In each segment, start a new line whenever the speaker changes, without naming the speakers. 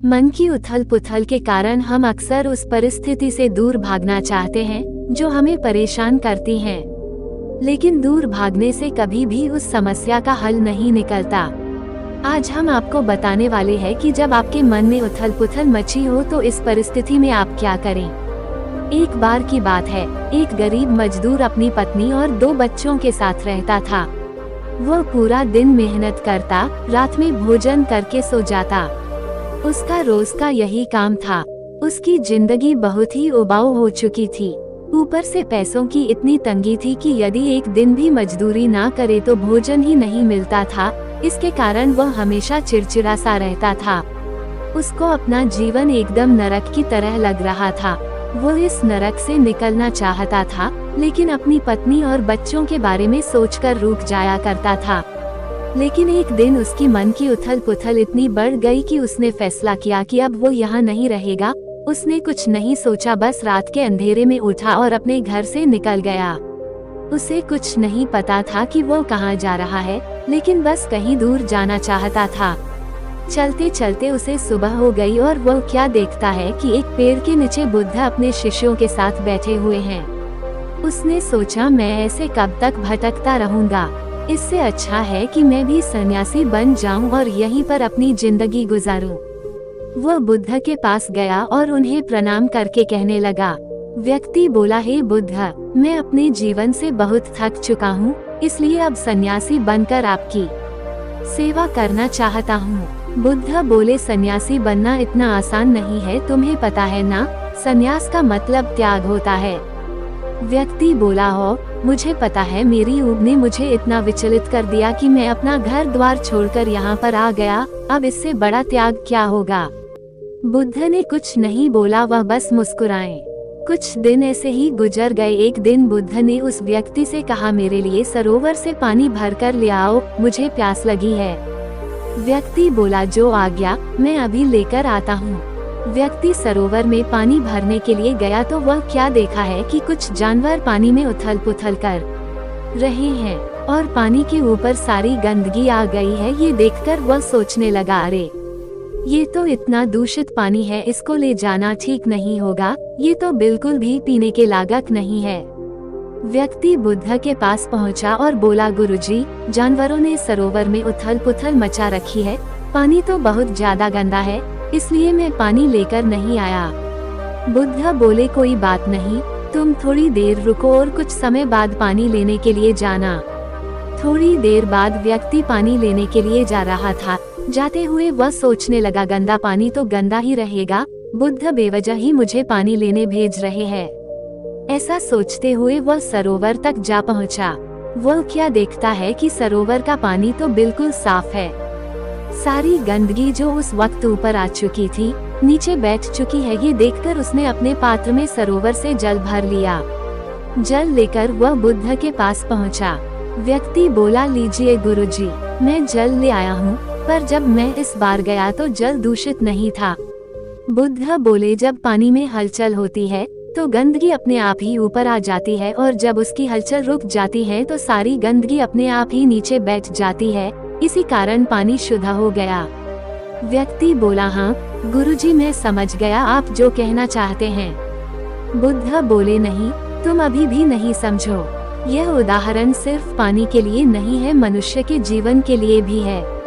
मन की उथल पुथल के कारण हम अक्सर उस परिस्थिति से दूर भागना चाहते हैं जो हमें परेशान करती है, लेकिन दूर भागने से कभी भी उस समस्या का हल नहीं निकलता। आज हम आपको बताने वाले हैं कि जब आपके मन में उथल पुथल मची हो तो इस परिस्थिति में आप क्या करें। एक बार की बात है, एक गरीब मजदूर अपनी पत्नी और 2 बच्चों के साथ रहता था। वह पूरा दिन मेहनत करता, रात में भोजन करके सो जाता। उसका रोज का यही काम था। उसकी जिंदगी बहुत ही उबाऊ हो चुकी थी। ऊपर से पैसों की इतनी तंगी थी कि यदि एक दिन भी मजदूरी ना करे तो भोजन ही नहीं मिलता था। इसके कारण वह हमेशा चिड़चिड़ा सा रहता था। उसको अपना जीवन एकदम नरक की तरह लग रहा था। वो इस नरक से निकलना चाहता था, लेकिन अपनी पत्नी और बच्चों के बारे में सोचकर रुक जाया करता था। लेकिन एक दिन उसकी मन की उथल पुथल इतनी बढ़ गई कि उसने फैसला किया कि अब वो यहाँ नहीं रहेगा। उसने कुछ नहीं सोचा, बस रात के अंधेरे में उठा और अपने घर से निकल गया। उसे कुछ नहीं पता था कि वो कहाँ जा रहा है, लेकिन बस कहीं दूर जाना चाहता था। चलते चलते उसे सुबह हो गई और वो क्या देखता है कि एक पेड़ के नीचे बुद्ध अपने शिष्यों के साथ बैठे हुए हैं। उसने सोचा, मैं ऐसे कब तक भटकता रहूंगा, इससे अच्छा है कि मैं भी सन्यासी बन जाऊं और यहीं पर अपनी जिंदगी गुजारूं। वह बुद्ध के पास गया और उन्हें प्रणाम करके कहने लगा। व्यक्ति बोला, हे बुद्ध, मैं अपने जीवन से बहुत थक चुका हूँ, इसलिए अब सन्यासी बनकर आपकी सेवा करना चाहता हूँ। बुद्ध बोले, सन्यासी बनना इतना आसान नहीं है, तुम्हें पता है ना, सन्यास का मतलब त्याग होता है। व्यक्ति बोला, हो मुझे पता है, मेरी ऊब ने मुझे इतना विचलित कर दिया कि मैं अपना घर द्वार छोड़कर यहाँ पर आ गया। अब इससे बड़ा त्याग क्या होगा। बुद्ध ने कुछ नहीं बोला, वह बस मुस्कुराए। कुछ दिन ऐसे ही गुजर गए। एक दिन बुद्ध ने उस व्यक्ति से कहा, मेरे लिए सरोवर से पानी भरकर ले आओ, मुझे प्यास लगी है। व्यक्ति बोला, जो आज्ञा, मैं अभी लेकर आता हूँ। व्यक्ति सरोवर में पानी भरने के लिए गया तो वह क्या देखा है कि कुछ जानवर पानी में उथल पुथल कर रहे हैं और पानी के ऊपर सारी गंदगी आ गई है। ये देखकर वह सोचने लगा, अरे ये तो इतना दूषित पानी है, इसको ले जाना ठीक नहीं होगा, ये तो बिल्कुल भी पीने के लायक नहीं है। व्यक्ति बुद्ध के पास पहुंचा और बोला, गुरुजी, जानवरों ने सरोवर में उथल पुथल मचा रखी है, पानी तो बहुत ज्यादा गंदा है, इसलिए मैं पानी लेकर नहीं आया। बुद्ध बोले, कोई बात नहीं, तुम थोड़ी देर रुको और कुछ समय बाद पानी लेने के लिए जाना। थोड़ी देर बाद व्यक्ति पानी लेने के लिए जा रहा था। जाते हुए वह सोचने लगा, गंदा पानी तो गंदा ही रहेगा, बुद्ध बेवजह ही मुझे पानी लेने भेज रहे हैं। ऐसा सोचते हुए वह सरोवर तक जा पहुंचा। वह क्या देखता है कि सरोवर का पानी तो बिल्कुल साफ है। सारी गंदगी जो उस वक्त ऊपर आ चुकी थी, नीचे बैठ चुकी है। ये देखकर उसने अपने पात्र में सरोवर से जल भर लिया। जल लेकर वह बुद्ध के पास पहुंचा। व्यक्ति बोला, लीजिए गुरुजी, मैं जल ले आया हूँ, पर जब मैं इस बार गया तो जल दूषित नहीं था। बुद्ध बोले, जब पानी में हलचल होती है तो गंदगी अपने आप ही ऊपर आ जाती है, और जब उसकी हलचल रुक जाती है तो सारी गंदगी अपने आप ही नीचे बैठ जाती है, इसी कारण पानी शुद्ध हो गया। व्यक्ति बोला, हाँ गुरुजी, मैं समझ गया आप जो कहना चाहते हैं। बुद्ध बोले, नहीं, तुम अभी भी नहीं समझो। यह उदाहरण सिर्फ पानी के लिए नहीं है, मनुष्य के जीवन के लिए भी है।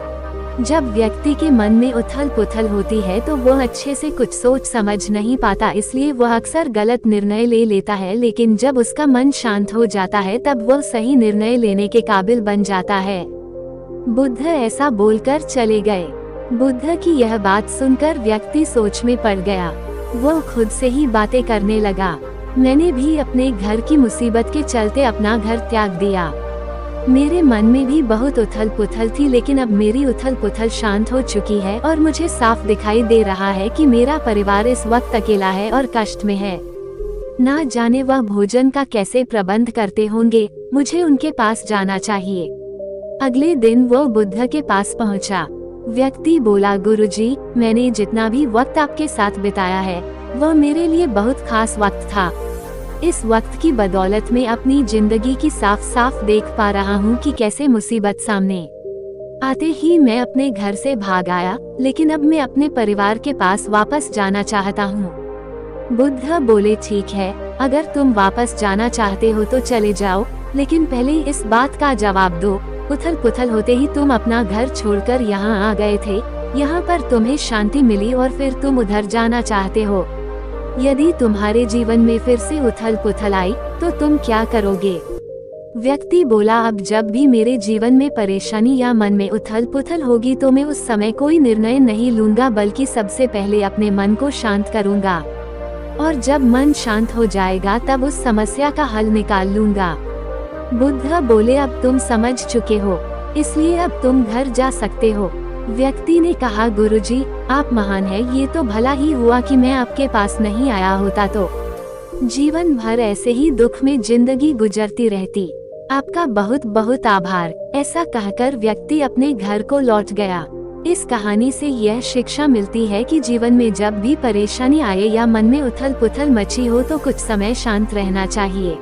जब व्यक्ति के मन में उथल पुथल होती है तो वह अच्छे से कुछ सोच समझ नहीं पाता, इसलिए वह अक्सर गलत निर्णय ले लेता है। लेकिन जब उसका मन शांत हो जाता है तब वह सही निर्णय लेने के काबिल बन जाता है। बुद्ध ऐसा बोलकर चले गए। बुद्ध की यह बात सुनकर व्यक्ति सोच में पड़ गया। वह खुद से ही बातें करने लगा, मैंने भी अपने घर की मुसीबत के चलते अपना घर त्याग दिया। मेरे मन में भी बहुत उथल पुथल थी, लेकिन अब मेरी उथल पुथल शांत हो चुकी है और मुझे साफ दिखाई दे रहा है कि मेरा परिवार इस वक्त अकेला है और कष्ट में है। ना जाने वह भोजन का कैसे प्रबंध करते होंगे, मुझे उनके पास जाना चाहिए। अगले दिन वो बुद्ध के पास पहुंचा। व्यक्ति बोला, गुरुजी, मैंने जितना भी वक्त आपके साथ बिताया है वह मेरे लिए बहुत खास वक्त था। इस वक्त की बदौलत में अपनी जिंदगी की साफ साफ देख पा रहा हूँ कि कैसे मुसीबत सामने आते ही मैं अपने घर से भाग आया लेकिन अब मैं अपने परिवार के पास वापस जाना चाहता हूँ। बुद्ध बोले, ठीक है, अगर तुम वापस जाना चाहते हो तो चले जाओ, लेकिन पहले इस बात का जवाब दो, उथल पुथल होते ही तुम अपना घर छोड़कर यहाँ आ गए थे, यहाँ पर तुम्हें शांति मिली और फिर तुम उधर जाना चाहते हो। यदि तुम्हारे जीवन में फिर से उथल पुथल आई तो तुम क्या करोगे? व्यक्ति बोला, अब जब भी मेरे जीवन में परेशानी या मन में उथल पुथल होगी तो मैं उस समय कोई निर्णय नहीं लूंगा, बल्कि सबसे पहले अपने मन को शांत करूंगा, और जब मन शांत हो जाएगा तब उस समस्या का हल निकाल लूंगा। बुद्ध बोले, अब तुम समझ चुके हो, इसलिए अब तुम घर जा सकते हो। व्यक्ति ने कहा, गुरुजी, आप महान हैं, ये तो भला ही हुआ कि मैं आपके पास नहीं आया होता तो जीवन भर ऐसे ही दुख में जिंदगी गुजरती रहती। आपका बहुत बहुत आभार। ऐसा कहकर व्यक्ति अपने घर को लौट गया। इस कहानी से यह शिक्षा मिलती है कि जीवन में जब भी परेशानी आए या मन में उथल पुथल मची हो तो कुछ समय शांत रहना चाहिए।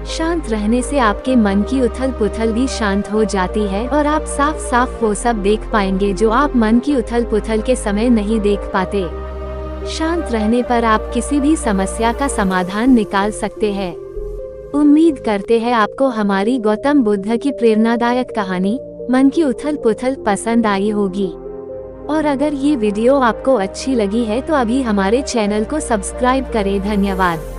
शांत रहने से आपके मन की उथल पुथल भी शांत हो जाती है और आप साफ साफ वो सब देख पाएंगे जो आप मन की उथल पुथल के समय नहीं देख पाते। शांत रहने पर आप किसी भी समस्या का समाधान निकाल सकते हैं। उम्मीद करते हैं आपको हमारी गौतम बुद्ध की प्रेरणादायक कहानी मन की उथल पुथल पसंद आई होगी। और अगर ये वीडियो आपको अच्छी लगी है तो अभी हमारे चैनल को सब्सक्राइब करें। धन्यवाद।